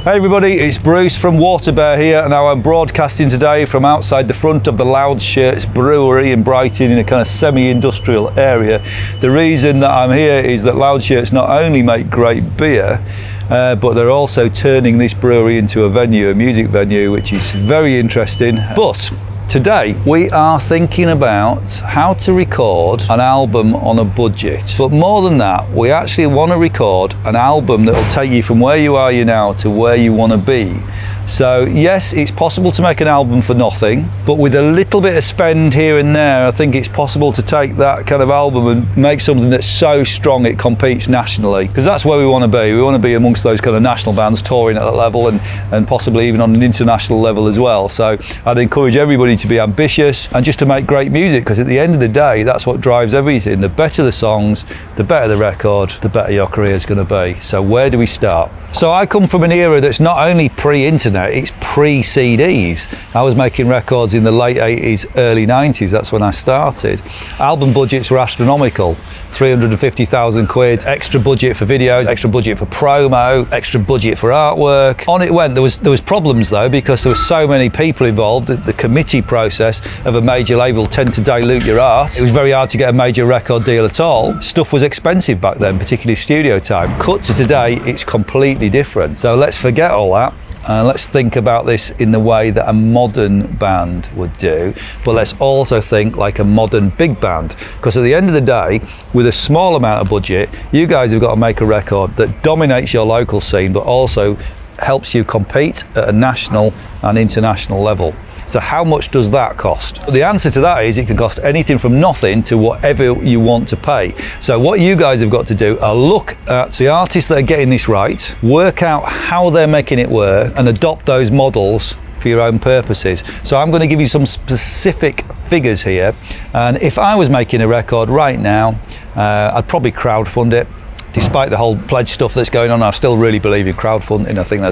Hey everybody, it's Bruce from WaterBear here, and I'm broadcasting today from outside the front of the Loud Shirts brewery in Brighton in a kind of semi-industrial area. The reason that I'm here is that Loud Shirts not only make great beer, but they're also turning this brewery into a venue, a music venue, which is very interesting. But today we are thinking about how to record an album on a budget. But more than that, we actually want to record an album that will take you from where you are now to where you want to be. So yes, it's possible to make an album for nothing, but with a little bit of spend here and there, I think it's possible to take that kind of album and make something that's so strong it competes nationally. Because that's where we want to be. We want to be amongst those kind of national bands touring at that level and possibly even on an international level as well. So I'd encourage everybody to be ambitious and just to make great music, because at the end of the day, that's what drives everything. The better the songs, the better the record, the better your career is going to be. So where do we start? So I come from an era that's not only pre-internet, it's pre-CDs. I was making records in the late 80s, early 90s, that's when I started. Album budgets were astronomical. 350,000 quid, extra budget for videos, extra budget for promo, extra budget for artwork. On it went. There was problems though, because there were so many people involved. The committee process of a major label tend to dilute your art. It was very hard to get a major record deal at all. Stuff was expensive back then, particularly studio time. Cut to today, it's completely different. So let's forget all that. Let's think about this in the way that a modern band would do, but let's also think like a modern big band, because at the end of the day, with a small amount of budget, you guys have got to make a record that dominates your local scene, but also helps you compete at a national and international level. So how much does that cost? Well, the answer to that is it can cost anything from nothing to whatever you want to pay. So what you guys have got to do are look at the artists that are getting this right, work out how they're making it work, and adopt those models for your own purposes. So I'm going to give you some specific figures here, and if I was making a record right now, I'd probably crowdfund it. Despite the whole pledge stuff that's going on, I still really believe in crowdfunding. I think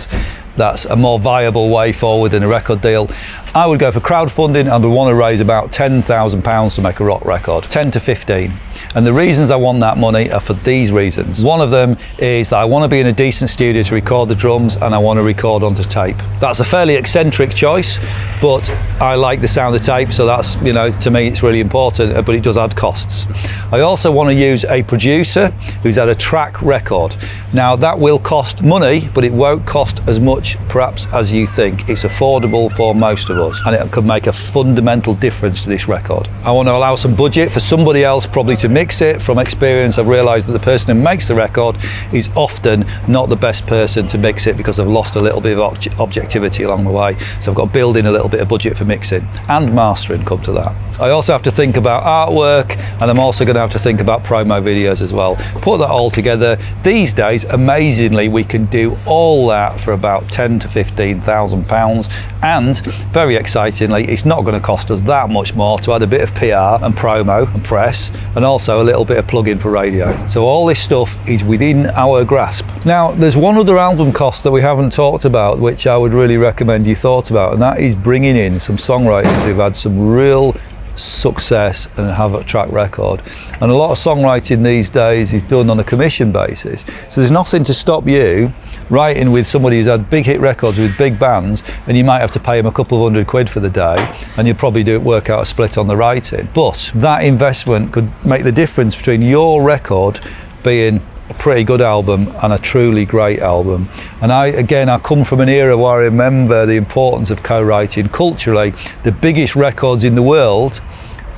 that's a more viable way forward than a record deal. I would go for crowdfunding, and I want to raise about £10,000 to make a rock record, 10 to 15. And the reasons I want that money are for these reasons. One of them is that I want to be in a decent studio to record the drums, and I want to record onto tape. That's a fairly eccentric choice, but I like the sound of tape, so that's, you know, to me it's really important, but it does add costs. I also want to use a producer who's had a track record. Now that will cost money, but it won't cost as much perhaps as you think. It's affordable for most of us, and it could make a fundamental difference to this record. I want to allow some budget for somebody else probably to mix it. From experience, I've realised that the person who makes the record is often not the best person to mix it, because I've lost a little bit of objectivity along the way. So I've got to build in a little bit of budget for mixing and mastering, come to that. I also have to think about artwork, and I'm also going to have to think about promo videos as well. Put that all together. These days, amazingly, we can do all that for about £10,000 to £15,000, and very excitingly, it's not going to cost us that much more to add a bit of PR and promo and press, and also a little bit of plug-in for radio. So all this stuff is within our grasp. Now, there's one other album cost that we haven't talked about, which I would really recommend you thought about, and that is bringing in some songwriters who've had some real success and have a track record. And a lot of songwriting these days is done on a commission basis. So there's nothing to stop you writing with somebody who's had big hit records with big bands, and you might have to pay them a couple of £100 for the day, and you'll probably work out a split on the writing. But that investment could make the difference between your record being a pretty good album and a truly great album. And I come from an era where I remember the importance of co-writing. Culturally, the biggest records in the world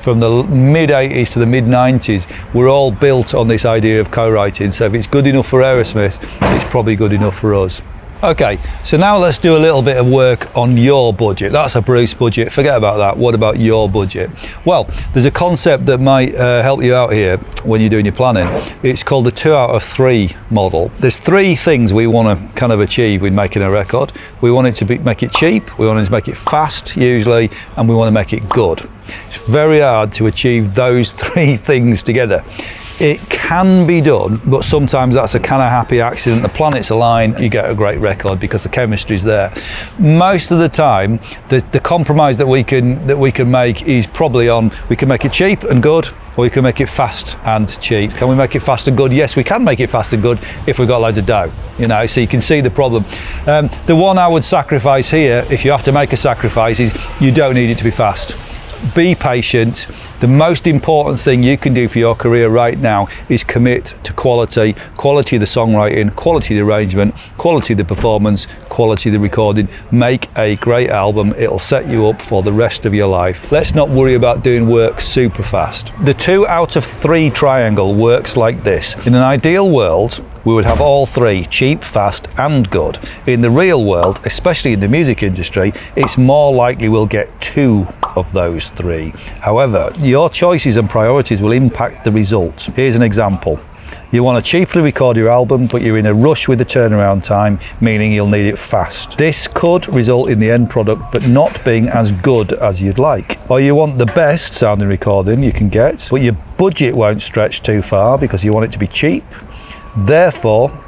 from the mid-80s to the mid-90s were all built on this idea of co-writing. So if it's good enough for Aerosmith, it's probably good enough for us. Okay, so now let's do a little bit of work on your budget. That's a Bruce budget, forget about that. What about your budget? Well, there's a concept that might help you out here when you're doing your planning. It's called the 2 out of 3 model. There's 3 things we want to kind of achieve with making a record. We want it to make it cheap, we want it to make it fast usually, and we want to make it good. It's very hard to achieve those 3 things together. It can be done, but sometimes that's a kind of happy accident. The planets align, you get a great record because the chemistry's there. Most of the time, the compromise that we can make is probably on, we can make it cheap and good, or you can make it fast and cheap. Can we make it fast and good? Yes, we can make it fast and good if we've got loads of dough, you know, so you can see the problem. The one I would sacrifice here, if you have to make a sacrifice, is you don't need it to be fast. Be patient. The most important thing you can do for your career right now is commit to quality. Quality of the songwriting, quality of the arrangement, quality of the performance, quality of the recording. Make a great album. It'll set you up for the rest of your life. Let's not worry about doing work super fast. The 2 out of 3 triangle works like this. In an ideal world, we would have all 3, cheap, fast and good. In the real world, especially in the music industry, it's more likely we'll get 2 of those 3. However, your choices and priorities will impact the result. Here's an example. You want to cheaply record your album, but you're in a rush with the turnaround time, meaning you'll need it fast. This could result in the end product, but not being as good as you'd like. Or you want the best sounding recording you can get, but your budget won't stretch too far because you want it to be cheap. Therefore,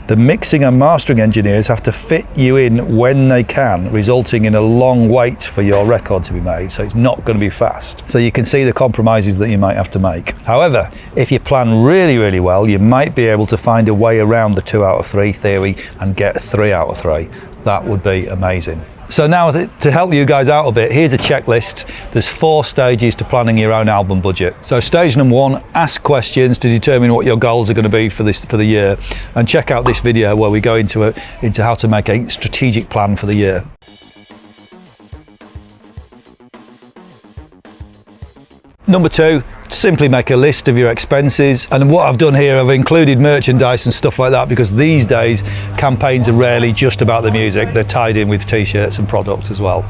the mixing and mastering engineers have to fit you in when they can, resulting in a long wait for your record to be made, so it's not going to be fast. So you can see the compromises that you might have to make. However, if you plan really, really well, you might be able to find a way around the 2 out of 3 theory and get 3 out of 3. That would be amazing. So now to help you guys out a bit, here's a checklist. There's 4 stages to planning your own album budget. So stage number 1, ask questions to determine what your goals are going to be for the year, and check out this video where we go into how to make a strategic plan for the year. Number 2, simply make a list of your expenses. And what I've done here, I've included merchandise and stuff like that, because these days campaigns are rarely just about the music, they're tied in with t-shirts and product as well.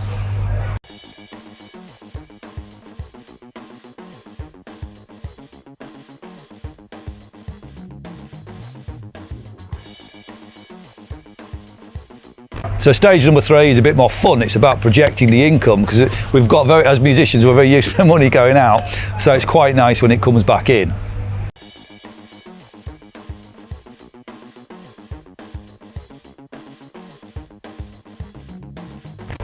So stage number 3 is a bit more fun. It's about projecting the income, because we've got as musicians, we're very used to money going out. So it's quite nice when it comes back in.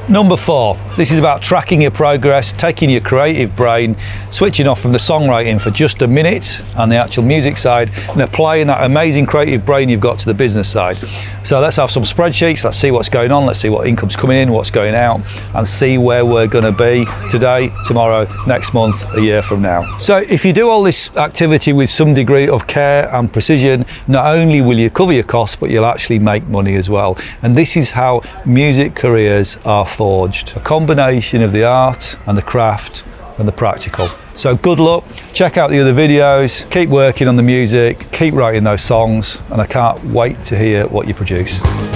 Number 4, this is about tracking your progress, taking your creative brain, switching off from the songwriting for just a minute on the actual music side, and applying that amazing creative brain you've got to the business side. So let's have some spreadsheets, let's see what's going on, let's see what income's coming in, what's going out, and see where we're going to be today, tomorrow, next month, a year from now. So if you do all this activity with some degree of care and precision, not only will you cover your costs, but you'll actually make money as well. And this is how music careers are forged. A combination of the art and the craft and the practical. So good luck, check out the other videos, keep working on the music, keep writing those songs, and I can't wait to hear what you produce.